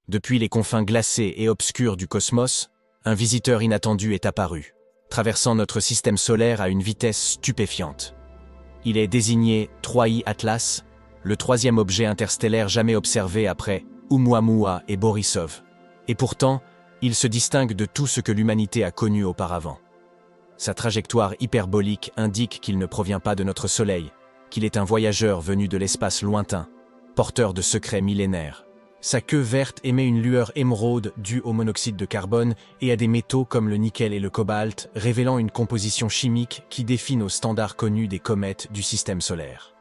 Depuis les confins glacés et obscurs du cosmos, un visiteur inattendu est apparu, traversant notre système solaire à une vitesse stupéfiante. Il est désigné 3I Atlas, le troisième objet interstellaire jamais observé après Oumuamua et Borisov. Et pourtant, il se distingue de tout ce que l'humanité a connu auparavant. Sa trajectoire hyperbolique indique qu'il ne provient pas de notre Soleil, qu'il est un voyageur venu de l'espace lointain, porteur de secrets millénaires. Sa queue verte émet une lueur émeraude due au monoxyde de carbone et à des métaux comme le nickel et le cobalt, révélant une composition chimique qui défie nos standards connus des comètes du système solaire.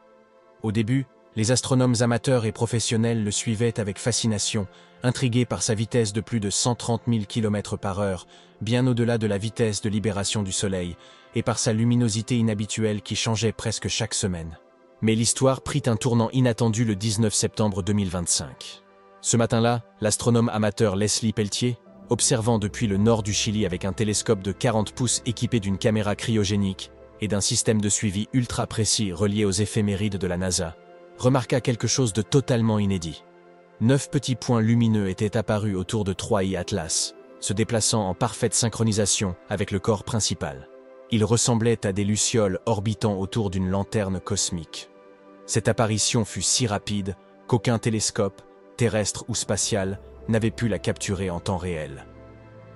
Au début, les astronomes amateurs et professionnels le suivaient avec fascination, intrigués par sa vitesse de plus de 130 000 km/h, bien au-delà de la vitesse de libération du Soleil, et par sa luminosité inhabituelle qui changeait presque chaque semaine. Mais l'histoire prit un tournant inattendu le 19 septembre 2025. Ce matin-là, l'astronome amateur Leslie Pelletier, observant depuis le nord du Chili avec un télescope de 40 pouces équipé d'une caméra cryogénique et d'un système de suivi ultra précis relié aux éphémérides de la NASA, remarqua quelque chose de totalement inédit. 9 petits points lumineux étaient apparus autour de 3I Atlas, se déplaçant en parfaite synchronisation avec le corps principal. Ils ressemblaient à des lucioles orbitant autour d'une lanterne cosmique. Cette apparition fut si rapide qu'aucun télescope, terrestre ou spatial, n'avait pu la capturer en temps réel.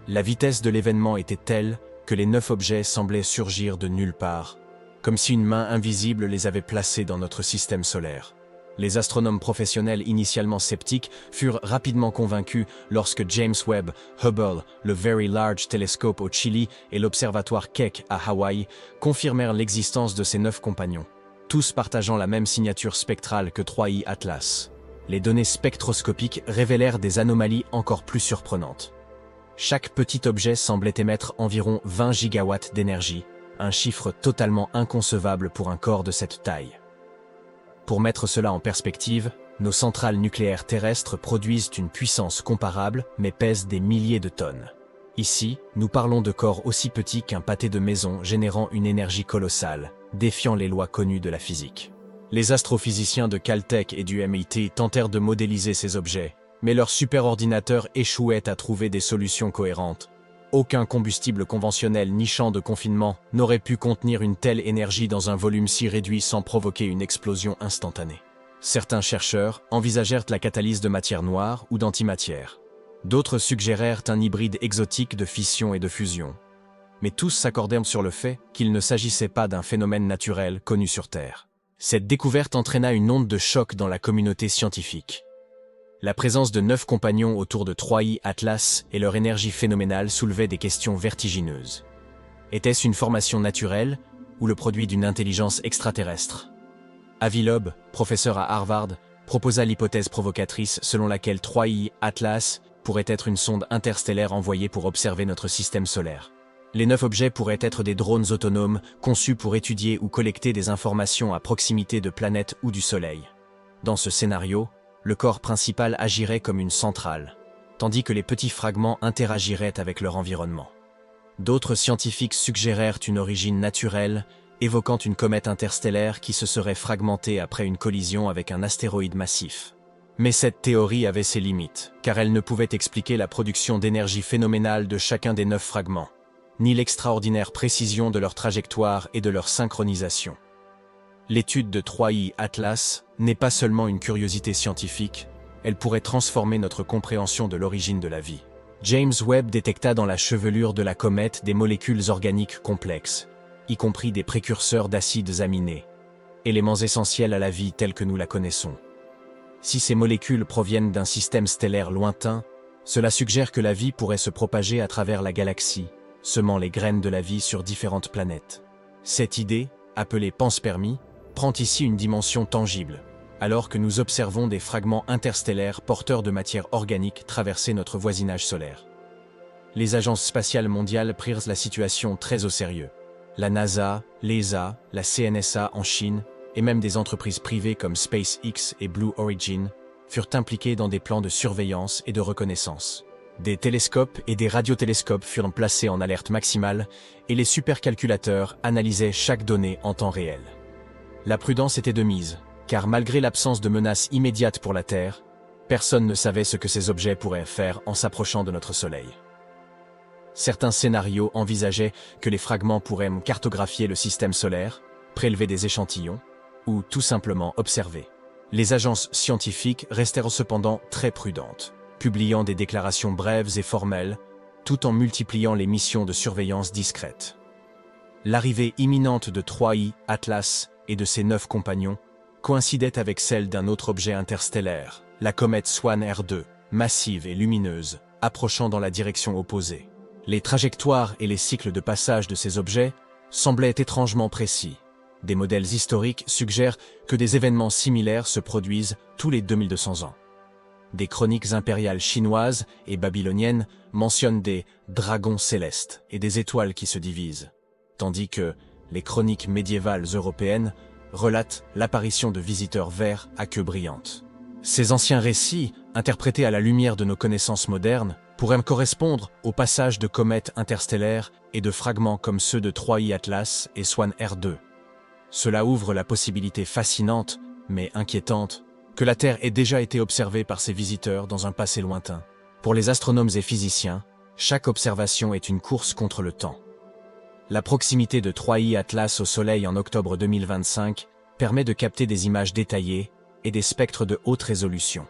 La vitesse de l'événement était telle que les 9 objets semblaient surgir de nulle part, comme si une main invisible les avait placés dans notre système solaire. Les astronomes professionnels initialement sceptiques furent rapidement convaincus lorsque James Webb, Hubble, le Very Large Telescope au Chili et l'observatoire Keck à Hawaï confirmèrent l'existence de ces 9 compagnons, tous partageant la même signature spectrale que 3I Atlas. Les données spectroscopiques révélèrent des anomalies encore plus surprenantes. Chaque petit objet semblait émettre environ 20 gigawatts d'énergie, un chiffre totalement inconcevable pour un corps de cette taille. Pour mettre cela en perspective, nos centrales nucléaires terrestres produisent une puissance comparable mais pèsent des milliers de tonnes. Ici, nous parlons de corps aussi petits qu'un pâté de maison générant une énergie colossale, défiant les lois connues de la physique. Les astrophysiciens de Caltech et du MIT tentèrent de modéliser ces objets, mais leurs superordinateurs échouaient à trouver des solutions cohérentes. Aucun combustible conventionnel ni champ de confinement n'aurait pu contenir une telle énergie dans un volume si réduit sans provoquer une explosion instantanée. Certains chercheurs envisagèrent la catalyse de matière noire ou d'antimatière. D'autres suggérèrent un hybride exotique de fission et de fusion. Mais tous s'accordèrent sur le fait qu'il ne s'agissait pas d'un phénomène naturel connu sur Terre. Cette découverte entraîna une onde de choc dans la communauté scientifique. La présence de 9 compagnons autour de 3I Atlas et leur énergie phénoménale soulevaient des questions vertigineuses. Était-ce une formation naturelle ou le produit d'une intelligence extraterrestre? Avi Loeb, professeur à Harvard, proposa l'hypothèse provocatrice selon laquelle 3I Atlas pourrait être une sonde interstellaire envoyée pour observer notre système solaire. Les 9 objets pourraient être des drones autonomes conçus pour étudier ou collecter des informations à proximité de planètes ou du Soleil. Dans ce scénario, le corps principal agirait comme une centrale, tandis que les petits fragments interagiraient avec leur environnement. D'autres scientifiques suggérèrent une origine naturelle, évoquant une comète interstellaire qui se serait fragmentée après une collision avec un astéroïde massif. Mais cette théorie avait ses limites, car elle ne pouvait expliquer la production d'énergie phénoménale de chacun des 9 fragments, ni l'extraordinaire précision de leur trajectoire et de leur synchronisation. L'étude de 3I Atlas n'est pas seulement une curiosité scientifique, elle pourrait transformer notre compréhension de l'origine de la vie. James Webb détecta dans la chevelure de la comète des molécules organiques complexes, y compris des précurseurs d'acides aminés, éléments essentiels à la vie telle que nous la connaissons. Si ces molécules proviennent d'un système stellaire lointain, cela suggère que la vie pourrait se propager à travers la galaxie, semant les graines de la vie sur différentes planètes. Cette idée, appelée panspermie, prend ici une dimension tangible, alors que nous observons des fragments interstellaires porteurs de matière organique traverser notre voisinage solaire. Les agences spatiales mondiales prirent la situation très au sérieux. La NASA, l'ESA, la CNSA en Chine, et même des entreprises privées comme SpaceX et Blue Origin, furent impliquées dans des plans de surveillance et de reconnaissance. Des télescopes et des radiotélescopes furent placés en alerte maximale et les supercalculateurs analysaient chaque donnée en temps réel. La prudence était de mise, car malgré l'absence de menace immédiate pour la Terre, Personne ne savait ce que ces objets pourraient faire en s'approchant de notre Soleil. Certains scénarios envisageaient que les fragments pourraient cartographier le système solaire, prélever des échantillons, ou tout simplement observer. Les agences scientifiques restèrent cependant très prudentes, publiant des déclarations brèves et formelles, tout en multipliant les missions de surveillance discrètes. L'arrivée imminente de 3I, Atlas et de ses 9 compagnons coïncidait avec celle d'un autre objet interstellaire, la comète Swan R2, massive et lumineuse, approchant dans la direction opposée. Les trajectoires et les cycles de passage de ces objets semblaient étrangement précis. Des modèles historiques suggèrent que des événements similaires se produisent tous les 2200 ans. Des chroniques impériales chinoises et babyloniennes mentionnent des dragons célestes et des étoiles qui se divisent, tandis que les chroniques médiévales européennes relatent l'apparition de visiteurs verts à queue brillante. Ces anciens récits, interprétés à la lumière de nos connaissances modernes, pourraient correspondre au passage de comètes interstellaires et de fragments comme ceux de 3I Atlas et Swan R2. Cela ouvre la possibilité fascinante, mais inquiétante, que la Terre ait déjà été observée par ces visiteurs dans un passé lointain. Pour les astronomes et physiciens, chaque observation est une course contre le temps. La proximité de 3I Atlas au Soleil en octobre 2025 permet de capter des images détaillées et des spectres de haute résolution.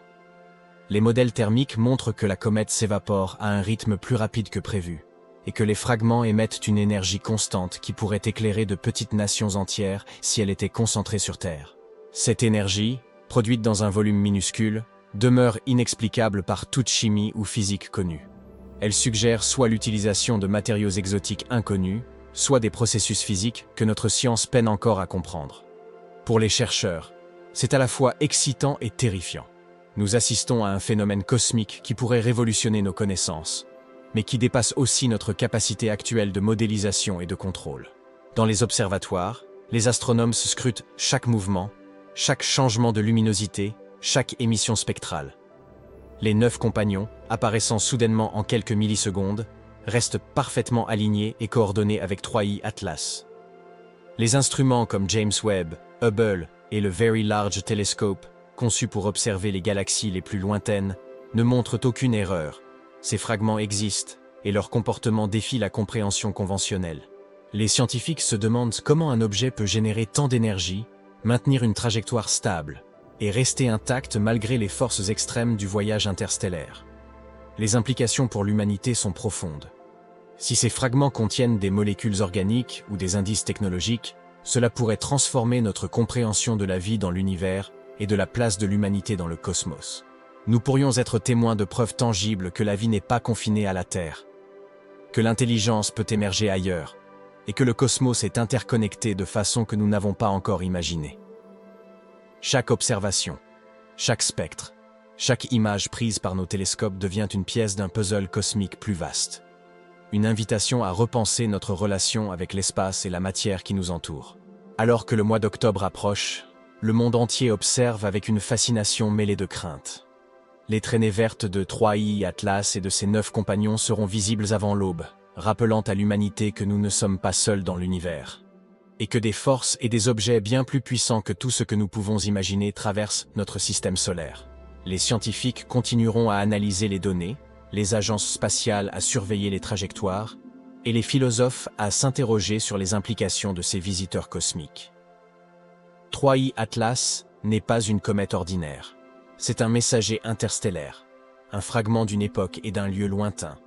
Les modèles thermiques montrent que la comète s'évapore à un rythme plus rapide que prévu, et que les fragments émettent une énergie constante qui pourrait éclairer de petites nations entières si elle était concentrée sur Terre. Cette énergie, produite dans un volume minuscule, demeure inexplicable par toute chimie ou physique connue. Elle suggère soit l'utilisation de matériaux exotiques inconnus, soit des processus physiques que notre science peine encore à comprendre. Pour les chercheurs, c'est à la fois excitant et terrifiant. Nous assistons à un phénomène cosmique qui pourrait révolutionner nos connaissances, mais qui dépasse aussi notre capacité actuelle de modélisation et de contrôle. Dans les observatoires, les astronomes scrutent chaque mouvement, chaque changement de luminosité, chaque émission spectrale. Les 9 compagnons, apparaissant soudainement en quelques millisecondes, restent parfaitement alignés et coordonnés avec 3I Atlas. Les instruments comme James Webb, Hubble et le Very Large Telescope, conçus pour observer les galaxies les plus lointaines, ne montrent aucune erreur. Ces fragments existent et leur comportement défie la compréhension conventionnelle. Les scientifiques se demandent comment un objet peut générer tant d'énergie, maintenir une trajectoire stable et rester intact malgré les forces extrêmes du voyage interstellaire. Les implications pour l'humanité sont profondes. Si ces fragments contiennent des molécules organiques ou des indices technologiques, cela pourrait transformer notre compréhension de la vie dans l'univers et de la place de l'humanité dans le cosmos. Nous pourrions être témoins de preuves tangibles que la vie n'est pas confinée à la Terre, que l'intelligence peut émerger ailleurs, et que le cosmos est interconnecté de façon que nous n'avons pas encore imaginée. Chaque observation, chaque spectre, chaque image prise par nos télescopes devient une pièce d'un puzzle cosmique plus vaste. Une invitation à repenser notre relation avec l'espace et la matière qui nous entoure. Alors que le mois d'octobre approche, le monde entier observe avec une fascination mêlée de crainte. Les traînées vertes de 3I Atlas et de ses 9 compagnons seront visibles avant l'aube, rappelant à l'humanité que nous ne sommes pas seuls dans l'univers, et que des forces et des objets bien plus puissants que tout ce que nous pouvons imaginer traversent notre système solaire. Les scientifiques continueront à analyser les données, les agences spatiales à surveiller les trajectoires, et les philosophes à s'interroger sur les implications de ces visiteurs cosmiques. 3I Atlas n'est pas une comète ordinaire. C'est un messager interstellaire, un fragment d'une époque et d'un lieu lointain,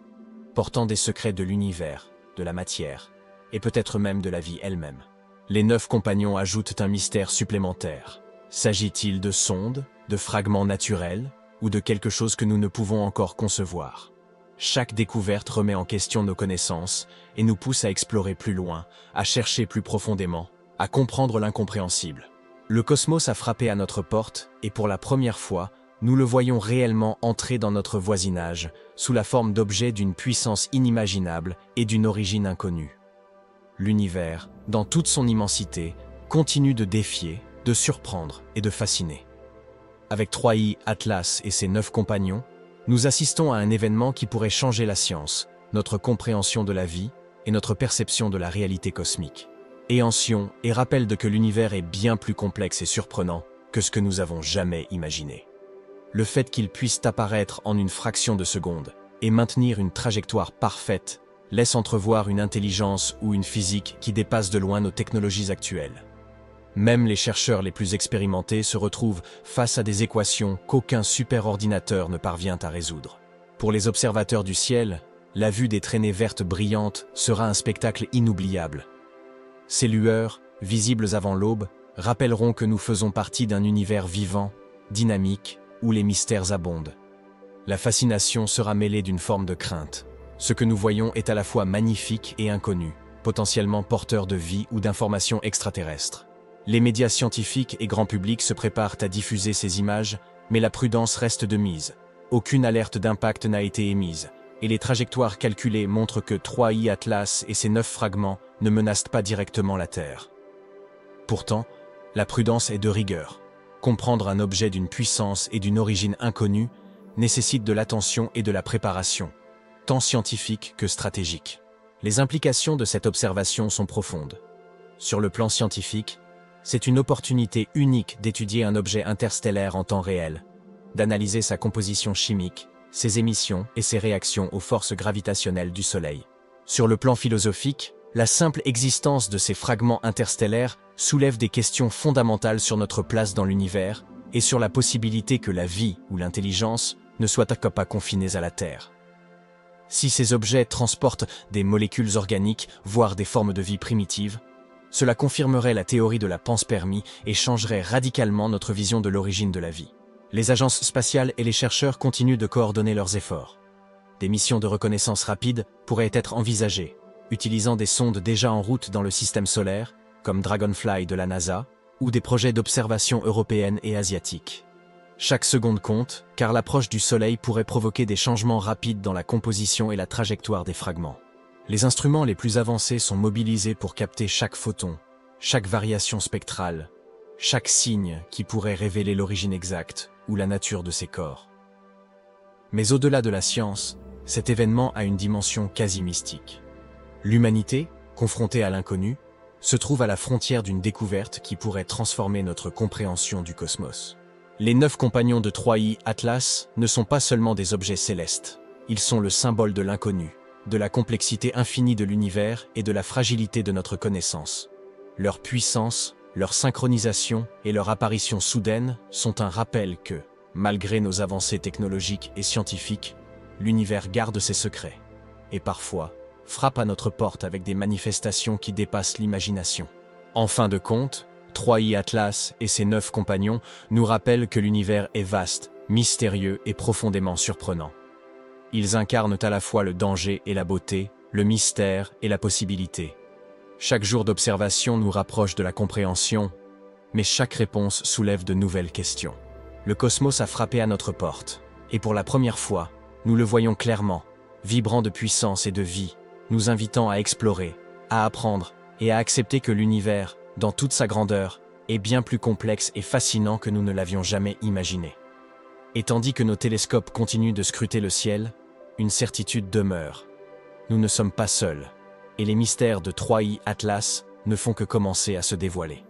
portant des secrets de l'univers, de la matière, et peut-être même de la vie elle-même. Les 9 compagnons ajoutent un mystère supplémentaire. S'agit-il de sondes, de fragments naturels, ou de quelque chose que nous ne pouvons encore concevoir? Chaque découverte remet en question nos connaissances et nous pousse à explorer plus loin, à chercher plus profondément, à comprendre l'incompréhensible. Le cosmos a frappé à notre porte et pour la première fois, nous le voyons réellement entrer dans notre voisinage, sous la forme d'objets d'une puissance inimaginable et d'une origine inconnue. L'univers, dans toute son immensité, continue de défier, de surprendre et de fasciner. Avec 3I Atlas et ses 9 compagnons, nous assistons à un événement qui pourrait changer la science, notre compréhension de la vie et notre perception de la réalité cosmique. Éancient et rappelle que l'univers est bien plus complexe et surprenant que ce que nous avons jamais imaginé. Le fait qu'ils puissent apparaître en une fraction de seconde et maintenir une trajectoire parfaite laisse entrevoir une intelligence ou une physique qui dépasse de loin nos technologies actuelles. Même les chercheurs les plus expérimentés se retrouvent face à des équations qu'aucun superordinateur ne parvient à résoudre. Pour les observateurs du ciel, la vue des traînées vertes brillantes sera un spectacle inoubliable. Ces lueurs, visibles avant l'aube, rappelleront que nous faisons partie d'un univers vivant, dynamique, où les mystères abondent. La fascination sera mêlée d'une forme de crainte. Ce que nous voyons est à la fois magnifique et inconnu, potentiellement porteur de vie ou d'informations extraterrestres. Les médias scientifiques et grand public se préparent à diffuser ces images, mais la prudence reste de mise. Aucune alerte d'impact n'a été émise, et les trajectoires calculées montrent que 3I Atlas et ses 9 fragments ne menacent pas directement la Terre. Pourtant, la prudence est de rigueur. Comprendre un objet d'une puissance et d'une origine inconnue nécessite de l'attention et de la préparation, tant scientifique que stratégique. Les implications de cette observation sont profondes. Sur le plan scientifique, c'est une opportunité unique d'étudier un objet interstellaire en temps réel, d'analyser sa composition chimique, ses émissions et ses réactions aux forces gravitationnelles du Soleil. Sur le plan philosophique, la simple existence de ces fragments interstellaires soulève des questions fondamentales sur notre place dans l'univers et sur la possibilité que la vie ou l'intelligence ne soient pas confinées à la Terre. Si ces objets transportent des molécules organiques, voire des formes de vie primitives, cela confirmerait la théorie de la panspermie et changerait radicalement notre vision de l'origine de la vie. Les agences spatiales et les chercheurs continuent de coordonner leurs efforts. Des missions de reconnaissance rapide pourraient être envisagées, utilisant des sondes déjà en route dans le système solaire, comme Dragonfly de la NASA, ou des projets d'observation européenne et asiatique. Chaque seconde compte, car l'approche du Soleil pourrait provoquer des changements rapides dans la composition et la trajectoire des fragments. Les instruments les plus avancés sont mobilisés pour capter chaque photon, chaque variation spectrale, chaque signe qui pourrait révéler l'origine exacte ou la nature de ces corps. Mais au-delà de la science, cet événement a une dimension quasi mystique. L'humanité, confrontée à l'inconnu, se trouve à la frontière d'une découverte qui pourrait transformer notre compréhension du cosmos. Les 9 compagnons de 3I Atlas ne sont pas seulement des objets célestes, ils sont le symbole de l'inconnu, de la complexité infinie de l'univers et de la fragilité de notre connaissance. Leur puissance, leur synchronisation et leur apparition soudaine sont un rappel que, malgré nos avancées technologiques et scientifiques, l'univers garde ses secrets, et parfois frappe à notre porte avec des manifestations qui dépassent l'imagination. En fin de compte, 3I Atlas et ses 9 compagnons nous rappellent que l'univers est vaste, mystérieux et profondément surprenant. Ils incarnent à la fois le danger et la beauté, le mystère et la possibilité. Chaque jour d'observation nous rapproche de la compréhension, mais chaque réponse soulève de nouvelles questions. Le cosmos a frappé à notre porte, et pour la première fois, nous le voyons clairement, vibrant de puissance et de vie, nous invitant à explorer, à apprendre et à accepter que l'univers, dans toute sa grandeur, est bien plus complexe et fascinant que nous ne l'avions jamais imaginé. Et tandis que nos télescopes continuent de scruter le ciel, une certitude demeure. Nous ne sommes pas seuls, et les mystères de 3I Atlas ne font que commencer à se dévoiler.